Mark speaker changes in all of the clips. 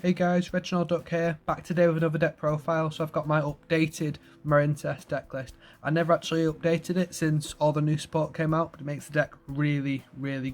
Speaker 1: Hey guys, Reginald Duck here, back today with another deck profile. So I've got my updated Marincess deck list. I never actually updated it since all the new support came out, but it makes the deck really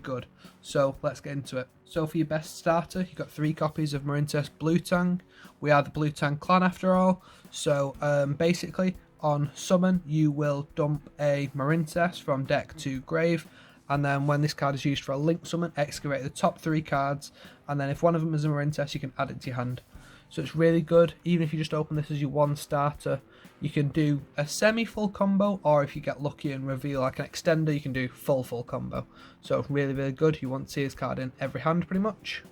Speaker 1: good. So let's get into it. So for your best starter, you've got 3 copies of Marincess Blue Tang. We are the Blue Tang clan after all. So basically on summon you will dump a Marincess from deck to grave. And then when this card is used for a link summon, excavate the top 3 cards, and then if one of them is a Marincess, you can add it to your hand. So it's really good. Even if you just open this as your one starter, you can do a semi-full combo, or if you get lucky and reveal like an extender, you can do full combo. So really good. You want to see this card in every hand pretty much.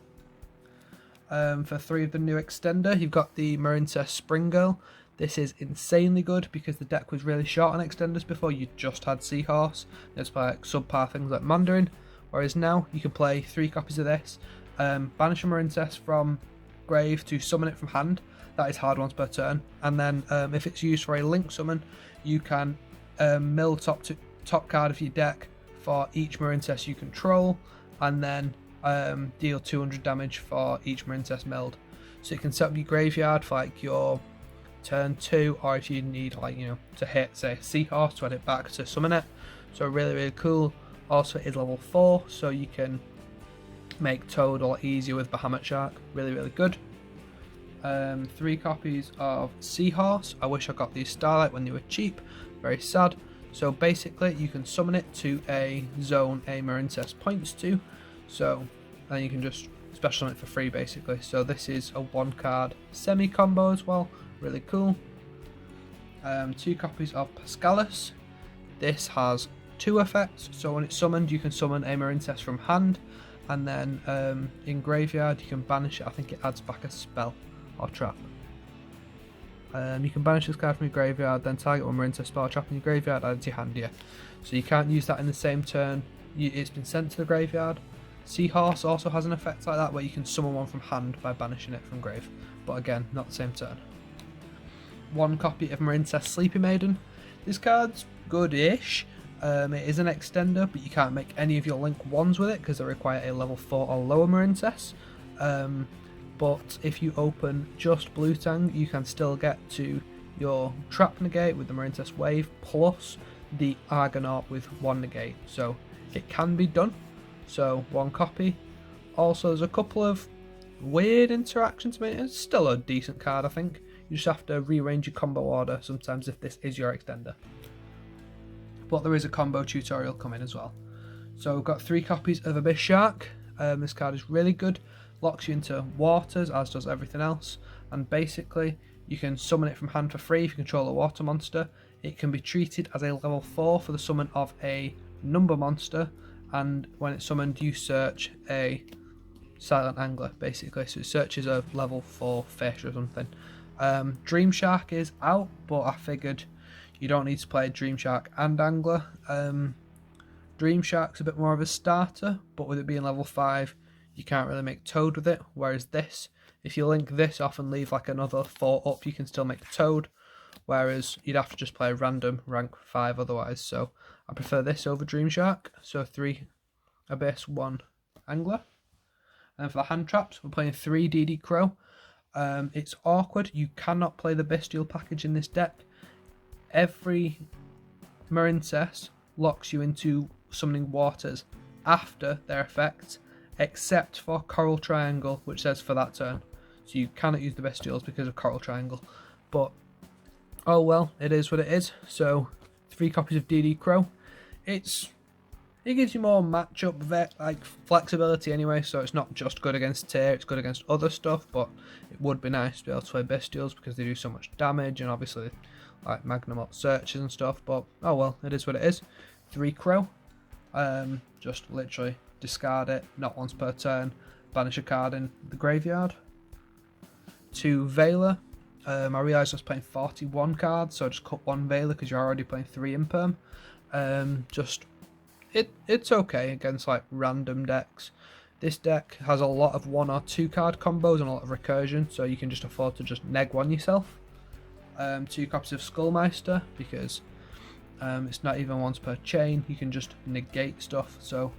Speaker 1: For 3 of the new extender, you've got the Marincess Spring Girl. This is insanely good because the deck was really short on extenders before. You just had Seahorse. It's play like subpar things like Mandarin. Whereas now you can play 3 copies of this, banish a Marincess from grave to summon it from hand. That is hard once per turn. And then if it's used for a link summon, you can mill top card of your deck for each Marincess you control, and then deal 200 damage for each Marincess milled. So you can set up your graveyard for like your turn 2, or if you need to hit say Seahorse to add it back to summon it. So really cool. Also it is level 4, so you can make Toad a lot easier with Bahamut Shark. Really good. 3 copies of Seahorse. I wish I got these Starlight when they were cheap. Very sad. So basically you can summon it to a zone a Marincess points to, so then you can just special summon it for free basically. So this is a 1 card semi combo as well. Really cool. 2 copies of Pascalis. This has 2 effects. So when it's summoned, you can summon a Marincess from hand, and then in graveyard you can banish it. I think it adds back a spell or trap. You can banish this card from your graveyard, then target one Marincess spell or trap in your graveyard, add it to your hand here. So you can't use that in the same turn it's been sent to the graveyard. Seahorse also has an effect like that where you can summon one from hand by banishing it from grave, but again, not the same turn. 1 copy of Marincess Sleepy Maiden. This card's good-ish. It is an extender, but you can't make any of your link 1s with it because they require a level 4 or lower Marincess. But if you open just Blue Tang, you can still get to your trap negate with the Marincess Wave plus the Argonaut with 1 negate. So it can be done. So 1 copy. Also, there's a couple of weird interactions. I mean, it's still a decent card, I think. You just have to rearrange your combo order sometimes if this is your extender. But there is a combo tutorial coming as well. So we've got 3 copies of Abyss Shark. This card is really good. Locks you into waters, as does everything else. And basically, you can summon it from hand for free if you control a water monster. It can be treated as a level 4 for the summon of a number monster. And when it's summoned, you search a Silent Angler, basically. So it searches a level 4 fish or something. Dream Shark is out, but I figured you don't need to play Dream Shark and Angler. Dream Shark's a bit more of a starter, but with it being level 5, you can't really make Toad with it. Whereas this, if you link this off and leave like another 4 up, you can still make Toad. Whereas you'd have to just play random rank 5 otherwise. So I prefer this over Dream Shark. So 3 Abyss, 1 Angler. And for the hand traps, we're playing 3 DD Crow. It's awkward. You cannot play the Bestial package in this deck. Every Marincess locks you into summoning waters after their effects, except for Coral Triangle, which says for that turn. So you cannot use the Bestials because of Coral Triangle. But oh well, it is what it is. So 3 copies of DD Crow. It gives you more matchup like flexibility anyway, so it's not just good against Tear, it's good against other stuff, but it would be nice to be able to play Bestials because they do so much damage, and obviously like Magnum Up searches and stuff, but oh well, it is what it is. 3 Crow. Just literally discard it, not once per turn, banish a card in the graveyard. 2 Veiler. I realised I was playing 41 cards, so I just cut 1 Veiler because you're already playing 3 Imperm. It's okay against like random decks. This deck has a lot of 1 or 2 card combos and a lot of recursion, so you can just afford to just neg 1 yourself. 2 copies of Skullmeister because it's not even once per chain. You can just negate stuff, so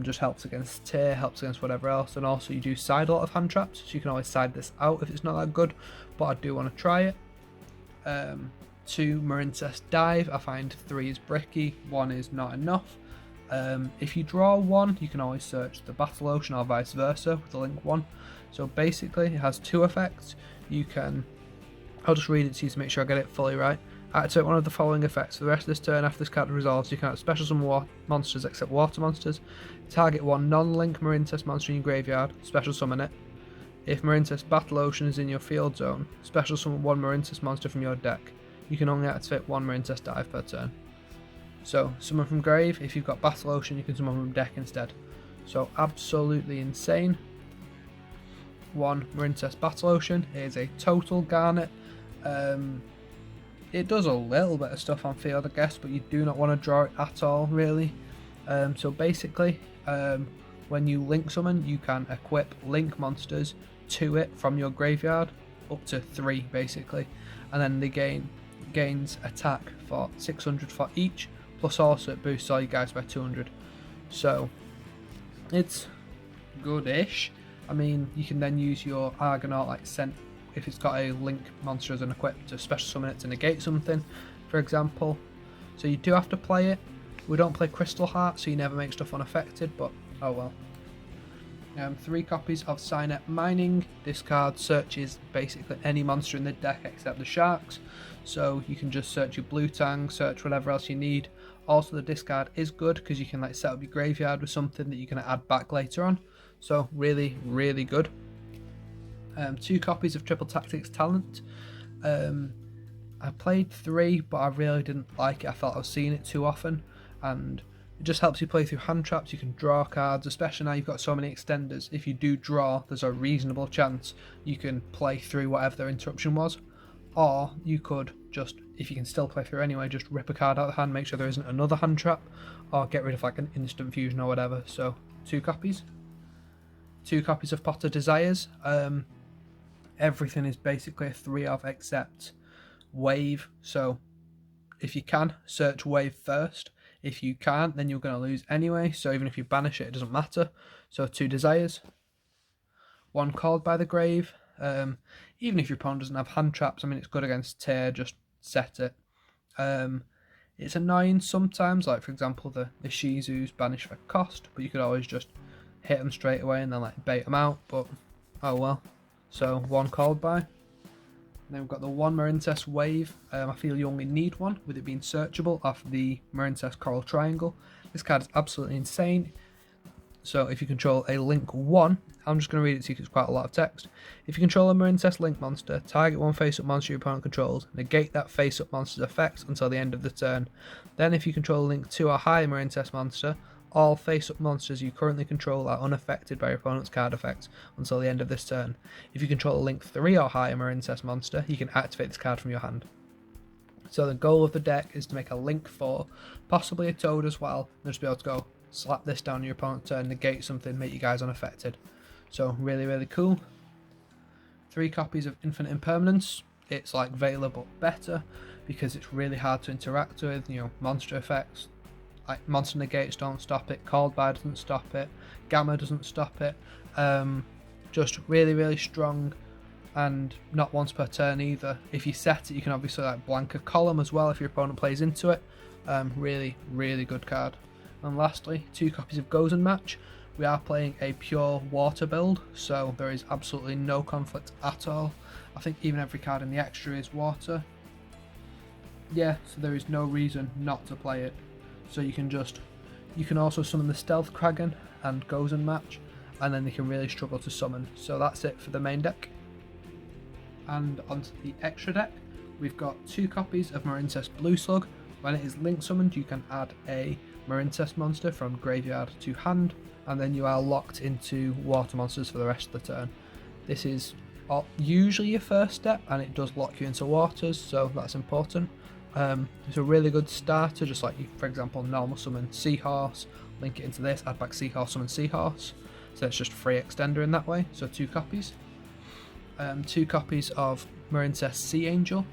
Speaker 1: Just helps against tear, helps against whatever else, and also you do side a lot of hand traps, so you can always side this out if it's not that good, but I do want to try it. 2 Marincess dive, I find 3 is bricky, 1 is not enough. If you draw 1, you can always search the Battle Ocean or vice versa with the link 1. So basically it has 2 effects. You can, I'll just read it to you to make sure I get it fully right. Activate one of the following effects. For the rest of this turn, after this card resolves, you can add special summon monsters except water monsters. Target 1 non-link Marincess monster in your graveyard, special summon it. If Marincess Battle Ocean is in your field zone, special summon 1 Marincess monster from your deck. You can only activate 1 Marincess dive per turn. So, summon from grave. If you've got Battle Ocean, you can summon from deck instead. So, absolutely insane. 1 Marincess Battle Ocean. It is a total garnet. It does a little bit of stuff on field, I guess, but you do not want to draw it at all, really. So basically, when you link summon, you can equip link monsters to it from your graveyard, up to 3 basically, and then they gains attack for 600 for each, plus also it boosts all you guys by 200. So it's good-ish. I mean, you can then use your Argonaut like Scent if it's got a link monster as an equip to special summon it to negate something, for example. So you do have to play it. We don't play Crystal Heart, so you never make stuff unaffected, but oh well. 3 copies of Signet Mining. This card searches basically any monster in the deck except the sharks, so you can just search your blue tang, search whatever else you need. Also the discard is good because you can like set up your graveyard with something that you can add back later on, so really good. 2 copies of Triple Tactics Talent. I played 3, but I really didn't like it. I felt I was seeing it too often, and it just helps you play through hand traps. You can draw cards, especially now you've got so many extenders. If you do draw, there's a reasonable chance you can play through whatever their interruption was, or you could just, if you can still play through anyway, just rip a card out of the hand, make sure there isn't another hand trap, or get rid of like an instant fusion or whatever. So 2 copies. 2 copies of Potter Desires. Everything is basically a 3 of except wave, so if you can, search wave first. If you can't, then you're going to lose anyway, so even if you banish it, it doesn't matter. So 2 desires. 1 called by the grave. Even if your opponent doesn't have hand traps, I mean it's good against tear, just set it. It's annoying sometimes, like for example the Shizu's banish for cost, but you could always just hit them straight away and then like bait them out, but oh well. So 1 called by. And then we've got the 1 Marincess Wave. I feel you only need 1 with it being searchable off the Marincess Coral Triangle. This card is absolutely insane. So if you control a link 1, I'm just going to read it to you because it's quite a lot of text. If you control a Marincess link monster, target 1 face-up monster your opponent controls, negate that face-up monster's effects until the end of the turn. Then if you control a link 2 or higher Marincess monster, all face-up monsters you currently control are unaffected by your opponent's card effects until the end of this turn. If you control a link 3 or higher Marincess monster, you can activate this card from your hand. So the goal of the deck is to make a link 4, possibly a Toad as well, and just be able to go slap this down on your opponent's turn, negate something, make you guys unaffected. So really cool. 3 copies of Infinite Impermanence. It's like Veiler but better because it's really hard to interact with, you know, monster effects. Like monster negates don't stop it, called by doesn't stop it, gamma doesn't stop it. Just really strong, and not once per turn either. If you set it, you can obviously like blank a column as well if your opponent plays into it. Really good card. And lastly, 2 copies of Gozen Match. We are playing a pure water build, so there is absolutely no conflict at all. I think even every card in the extra is water. Yeah, so there is no reason not to play it. So you can also summon the Stealth Kraken and Gozen Match, and then they can really struggle to summon. So that's it for the main deck. And onto the extra deck, we've got 2 copies of Marincess Blue Slug. When it is link summoned, you can add a Marincess monster from graveyard to hand, and then you are locked into water monsters for the rest of the turn. This is usually your first step, and it does lock you into waters, so that's important. It's a really good starter, just like you, for example, normal summon Seahorse, link it into this, add back Seahorse, summon Seahorse. So it's just a free extender in that way, so 2 copies. 2 copies of Marincess Sea Angel.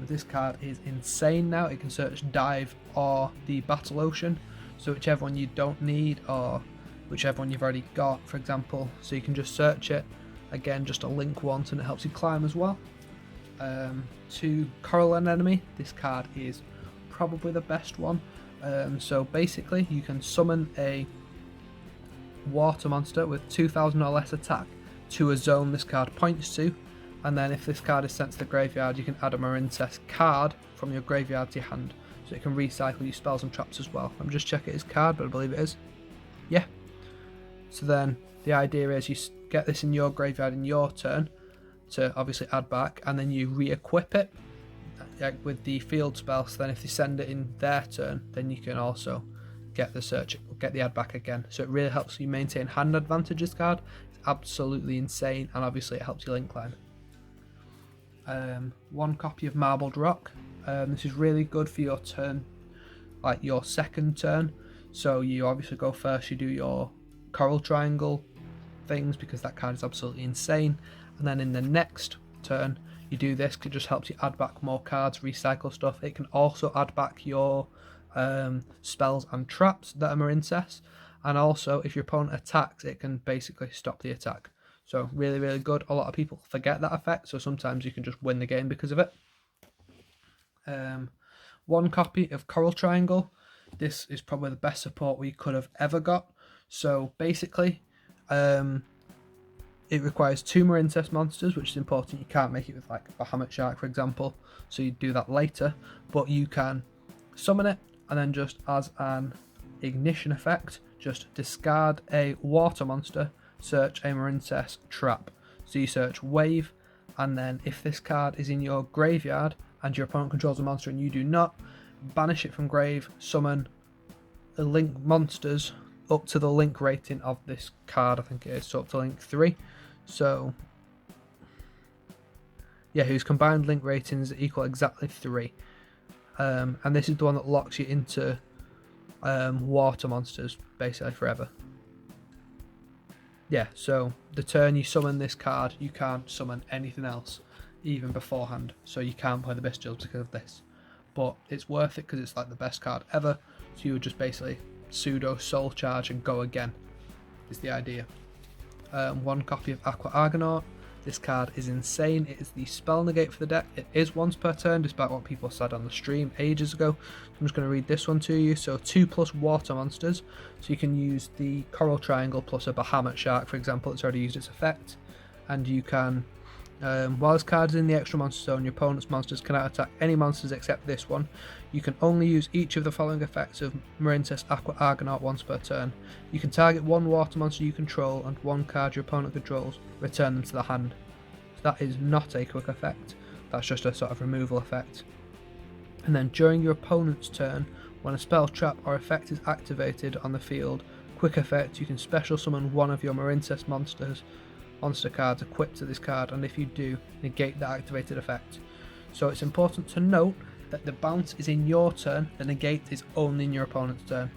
Speaker 1: This card is insane now. It can search Dive or the Battle Ocean. So whichever one you don't need, or whichever one you've already got, for example, so you can just search it. Again, just a link once, and it helps you climb as well. To Coral Anemone, this card is probably the best one. So basically, you can summon a water monster with 2000 or less attack to a zone this card points to, and then if this card is sent to the graveyard, you can add a Marincess card from your graveyard to your hand, so it can recycle your spells and traps as well. I'm just checking his card, but I believe it is. Yeah. So then the idea is you get this in your graveyard in your turn to obviously add back, and then you re-equip it with the field spell, so then if they send it in their turn, then you can also get the add back again. So it really helps you maintain hand advantage. This card is absolutely insane, and obviously it helps you link climb. One copy of Marbled Rock. This is really good for your turn, like your second turn. So you obviously go first, you do your coral triangle things because that card is absolutely insane, and then in the next turn you do this. It just helps you add back more cards, recycle stuff. It can also add back your spells and traps that are Marincess, and also if your opponent attacks, it can basically stop the attack. So really, really good. A lot of people forget that effect, so sometimes you can just win the game because of it. One copy of Coral Triangle. This is probably the best support we could have ever got. So basically, it requires 2 Marincess monsters, which is important. You can't make it with like Bahamut Shark, for example, so you do that later, but you can summon it, and then just as an ignition effect, just discard a water monster, search a Marincess trap. So you search Wave, and then if this card is in your graveyard and your opponent controls a monster and you do not, banish it from grave, summon the link monsters up to the link rating of this card. I think it is, so up to link 3. So yeah, whose combined link ratings equal exactly 3. And this is the one that locks you into water monsters basically forever. Yeah, so the turn you summon this card, you can't summon anything else even beforehand, so you can't play the Bestials because of this. But it's worth it because it's like the best card ever, so you would just basically pseudo soul charge and go again is the idea. One copy of Aqua Argonaut. This card is insane. It is the spell negate for the deck. It is once per turn, despite what people said on the stream ages ago. I'm just going to read this one to you. So 2+ water monsters. So you can use the Coral Triangle plus a Bahamut Shark, for example. It's already used its effect. And you can, while this card is in the extra monster zone, your opponent's monsters cannot attack any monsters except this one. You can only use each of the following effects of Marincess Aqua Argonaut once per turn. You can target one water monster you control and one card your opponent controls, return them to the hand. So that is not a quick effect, that's just a sort of removal effect. And then during your opponent's turn, when a spell, trap or effect is activated on the field, quick effect, you can special summon one of your Marincess monster cards equipped to this card, and if you do, negate the activated effect. So it's important to note that the bounce is in your turn, the negate is only in your opponent's turn.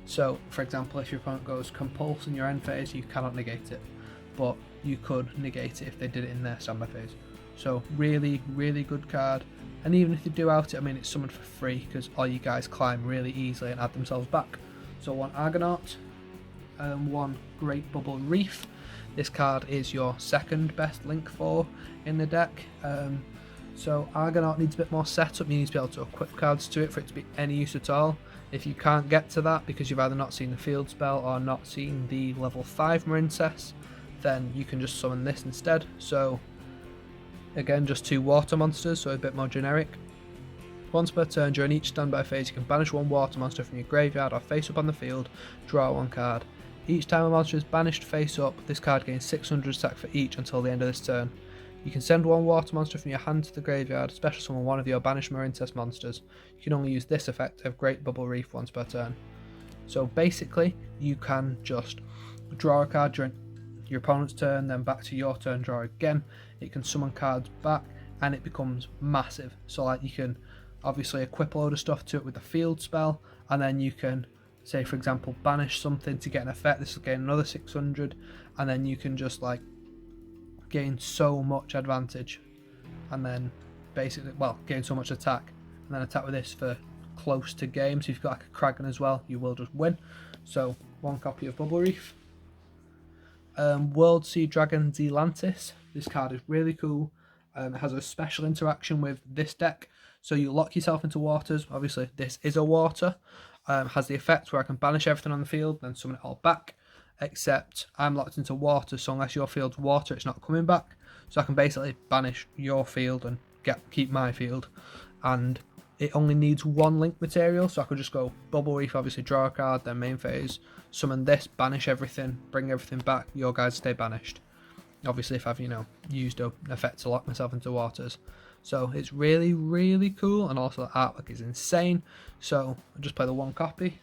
Speaker 1: So for example, if your opponent goes Compulse in your end phase, you cannot negate it, but you could negate it if they did it in their standby phase. So really, really good card, and even if you do out it, I mean, it's summoned for free because all you guys climb really easily and add themselves back. So one Argonaut, one Great Bubble Reef. This card is your second best link 4 in the deck. So Argonaut needs a bit more setup. You need to be able to equip cards to it for it to be any use at all. If you can't get to that because you've either not seen the field spell or not seen the level 5 Marincess, then you can just summon this instead. So again, just 2 water monsters, so a bit more generic. Once per turn during each standby phase, you can banish one water monster from your graveyard or face up on the field, draw one card. Each time a monster is banished face up, this card gains 600 attack for each until the end of this turn. You can send one water monster from your hand to the graveyard, special summon one of your banished Marincess monsters. You can only use this effect of Great Bubble Reef once per turn. So basically, you can just draw a card during your opponent's turn, then back to your turn, draw again. It can summon cards back, and it becomes massive. So like, you can obviously equip a load of stuff to it with the field spell, and then you can, say for example, banish something to get an effect. This will gain another 600, and then you can just like gain so much advantage, and then basically, well, gain so much attack, and then attack with this for close to game. So if you've got like a Kraken as well, you will just win. So 1 copy of Bubble Reef. World Sea Dragon Zealantis. This card is really cool. It has a special interaction with this deck. So you lock yourself into waters. Obviously, this is a water. Has the effect where I can banish everything on the field, then summon it all back. Except I'm locked into water, so unless your field's water, it's not coming back. So I can basically banish your field and keep my field. And it only needs 1 link material, so I could just go Bubble Reef, obviously draw a card, then main phase, summon this, banish everything, bring everything back, your guys stay banished. Obviously if I've, used an effect to lock myself into waters. So it's really, really cool, and also the artwork is insane. So I'll just play the 1 copy.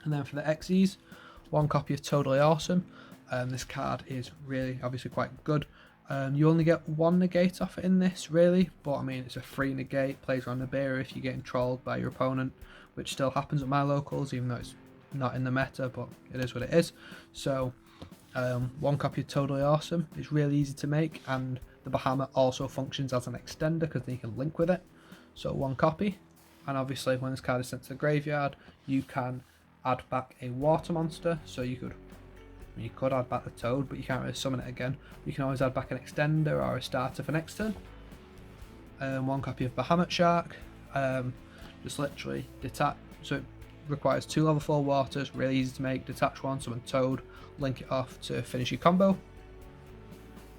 Speaker 1: And then for the XEs, 1 copy of Totally Awesome. This card is really, obviously quite good. You only get 1 negate off it in this, really, but I mean, it's a free negate, plays around the beer if you're getting trolled by your opponent, which still happens at my locals, even though it's not in the meta, but it is what it is. So, 1 copy of Totally Awesome is really easy to make, and the Bahamut also functions as an extender because then you can link with it. So 1 copy, and obviously when this card is sent to the graveyard, you can add back a water monster, so you could add back the Toad, but you can't really summon it again. You can always add back an extender or a starter for next turn. 1 copy of Bahamut Shark. Just literally detach, so it requires 2 level 4 waters, really easy to make. Detach 1, summon Toad, link it off to finish your combo.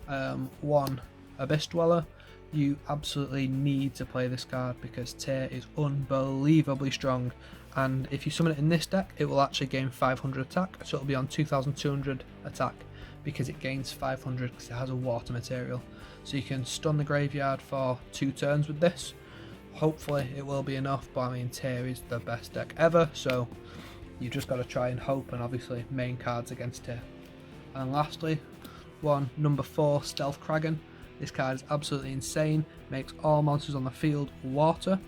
Speaker 1: 1 Abyss Dweller. You absolutely need to play this card because Tear is unbelievably strong, and if you summon it in this deck, it will actually gain 500 attack, so it'll be on 2200 attack because it gains 500 because it has a water material. So you can stun the graveyard for 2 turns with this. Hopefully it will be enough, but I mean, Tear is the best deck ever, so you just got to try and hope, and obviously main cards against Tear. And lastly, 1 number 4 Stealth Kraken. This card is absolutely insane, makes all monsters on the field water,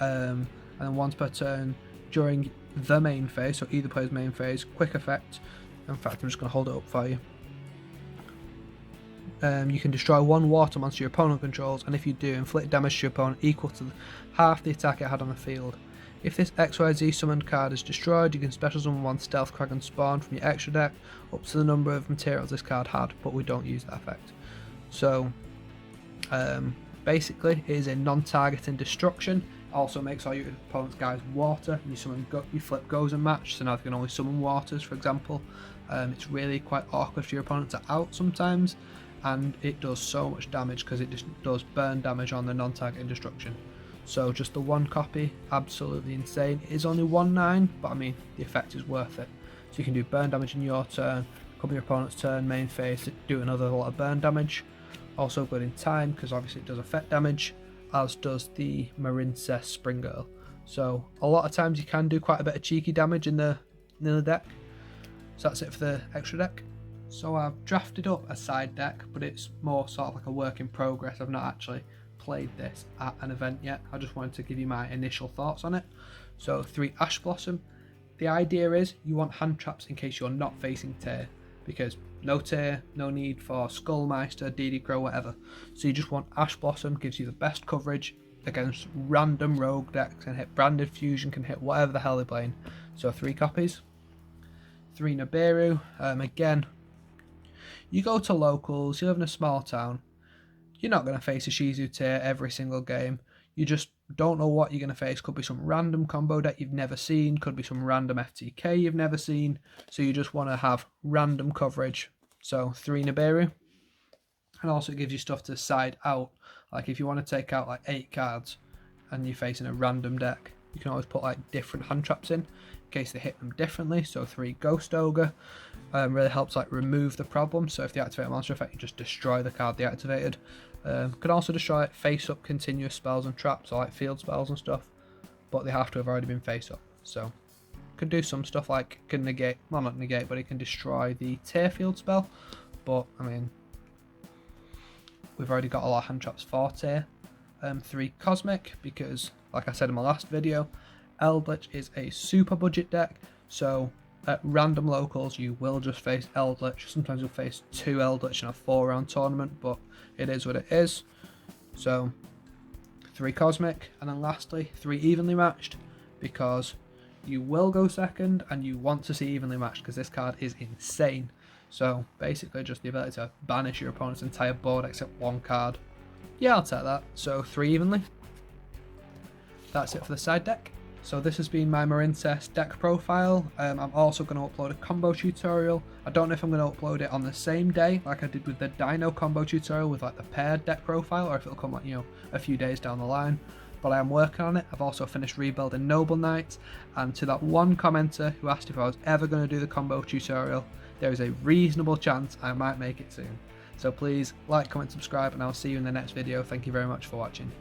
Speaker 1: and once per turn during the main phase, so either player's main phase, quick effect. In fact, I'm just going to hold it up for you. You can destroy 1 water monster your opponent controls, and if you do, inflict damage to your opponent equal to half the attack it had on the field. If this XYZ summoned card is destroyed, you can special summon 1 Stealth Kraken spawn from your extra deck up to the number of materials this card had, but we don't use that effect. So basically it is a non-targeting destruction. Also makes all your opponent's guys water. You flip goes and match, so now they can only summon waters, for example. It's really quite awkward for your opponent to out sometimes, and it does so much damage because it just does burn damage on the non-targeting destruction. So just the 1 copy, absolutely insane. It is only 1/9, but I mean, the effect is worth it. So you can do burn damage in your turn, come your opponent's turn, main phase, to do another lot of burn damage. Also good in time because obviously it does effect damage, as does the Marincess Spring Girl. So a lot of times you can do quite a bit of cheeky damage in the deck. So that's it for the extra deck. So I've drafted up a side deck, but it's more sort of like a work in progress. I've not actually played this at an event yet. I just wanted to give you my initial thoughts on it. So 3 Ash Blossom. The idea is you want hand traps in case you're not facing Tear, because no Tear, no need for Skullmeister, DD Crow, whatever. So you just want Ash Blossom, gives you the best coverage against random rogue decks, can hit Branded Fusion, can hit whatever the hell they're playing. So 3 copies. 3 Nibiru. Again, you go to locals, you live in a small town, you're not going to face a Shizu Tear every single game. You just don't know what you're going to face. Could be some random combo deck you've never seen, could be some random FTK you've never seen, so you just want to have random coverage. So 3 Nibiru. And also it gives you stuff to side out, like if you want to take out like 8 cards and you're facing a random deck, you can always put like different hand traps in case they hit them differently. So 3 Ghost Ogre really helps like remove the problem. So if they activate a monster effect, you just destroy the card they activated. Can also destroy like, face up continuous spells and traps, or like field spells and stuff, but they have to have already been face up. So can do some stuff like can negate, well not negate, but it can destroy the Tear field spell. But I mean, we've already got a lot of hand traps for Tear. 3 Cosmic, because like I said in my last video, Eldritch is a super budget deck, so at random locals you will just face Eldritch. Sometimes you'll face 2 Eldritch in a 4-round tournament, but it is what it is. So 3 cosmic, and then lastly 3 evenly matched, because you will go second and you want to see evenly matched because this card is insane. So basically just the ability to banish your opponent's entire board except 1 card. Yeah, I'll take that. So 3 evenly. That's it for the side deck. So this has been my Marincess deck profile. I'm also going to upload a combo tutorial. I don't know if I'm going to upload it on the same day like I did with the Dino combo tutorial with like the paired deck profile, or if it'll come like, you know, a few days down the line. But I am working on it. I've also finished rebuilding Noble Knights, and to that one commenter who asked if I was ever going to do the combo tutorial, there is a reasonable chance I might make it soon. So please like, comment, subscribe, and I'll see you in the next video. Thank you very much for watching.